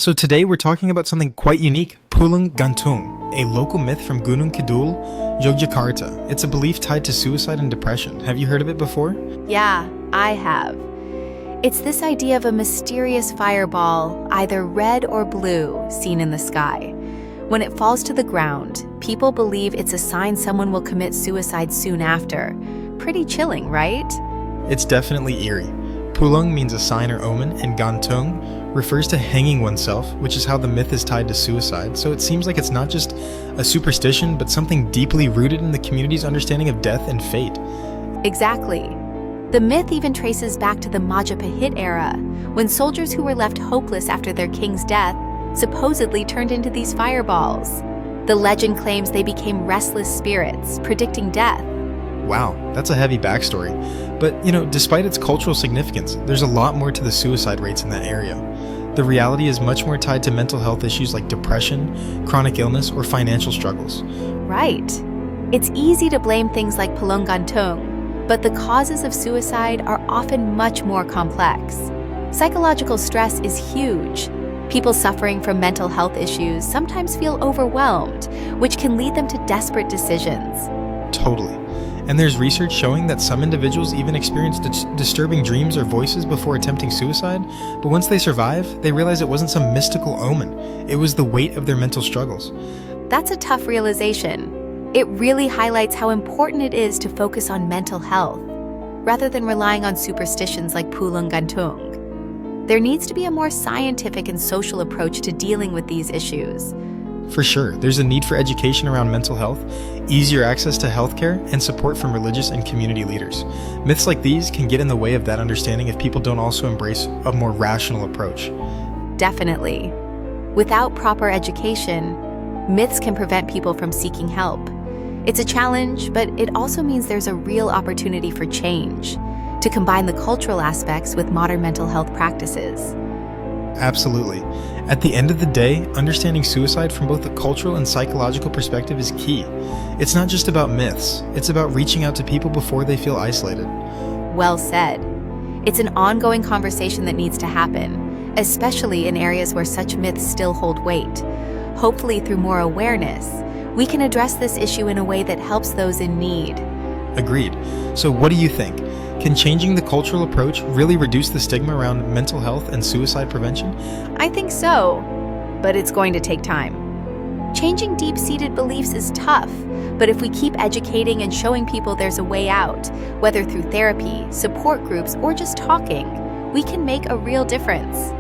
So today we're talking about something quite unique, PULUNG Gantung, a local myth from Gunungkidul, Yogyakarta. It's a belief tied to suicide and depression. Have you heard of it before? Yeah, I have. It's this idea of a mysterious fireball, either red or blue, seen in the sky. When it falls to the ground, people believe it's a sign someone will commit suicide soon after. Pretty chilling, right? It's definitely eerie. PULUNG means a sign or omen, and Gantung refers to hanging oneself, which is how the myth is tied to suicide. So it seems like it's not just a superstition, but something deeply rooted in the community's understanding of death and fate. Exactly. The myth even traces back to the Majapahit era, when soldiers who were left hopeless after their king's death supposedly turned into these fireballs. The legend claims they became restless spirits, predicting death. Wow, that's a heavy backstory. But, despite its cultural significance, there's a lot more to the suicide rates in that area. The reality is much more tied to mental health issues like depression, chronic illness, or financial struggles. Right. It's easy to blame things like PULUNG Gantung, but the causes of suicide are often much more complex. Psychological stress is huge. People suffering from mental health issues sometimes feel overwhelmed, which can lead them to desperate decisions. Totally. And there's research showing that some individuals even experience disturbing dreams or voices before attempting suicide, but once they survive, they realize it wasn't some mystical omen. It was the weight of their mental struggles. That's a tough realization. It really highlights how important it is to focus on mental health, rather than relying on superstitions like PULUNG Gantung. There needs to be a more scientific and social approach to dealing with these issues. For sure, there's a need for education around mental health, easier access to healthcare, and support from religious and community leaders. Myths like these can get in the way of that understanding if people don't also embrace a more rational approach. Definitely. Without proper education, myths can prevent people from seeking help. It's a challenge, but it also means there's a real opportunity for change, to combine the cultural aspects with modern mental health practices. Absolutely. At the end of the day, understanding suicide from both a cultural and psychological perspective is key. It's not just about myths, it's about reaching out to people before they feel isolated. Well said. It's an ongoing conversation that needs to happen, especially in areas where such myths still hold weight. Hopefully, through more awareness, we can address this issue in a way that helps those in need. Agreed. So what do you think? Can changing the cultural approach really reduce the stigma around mental health and suicide prevention? I think so, but it's going to take time. Changing deep-seated beliefs is tough, but if we keep educating and showing people there's a way out, whether through therapy, support groups, or just talking, we can make a real difference.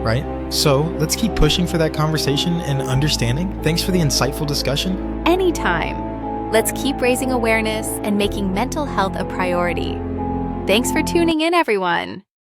Right? So let's keep pushing for that conversation and understanding. Thanks for the insightful discussion. Anytime. Let's keep raising awareness and making mental health a priority. Thanks for tuning in, everyone.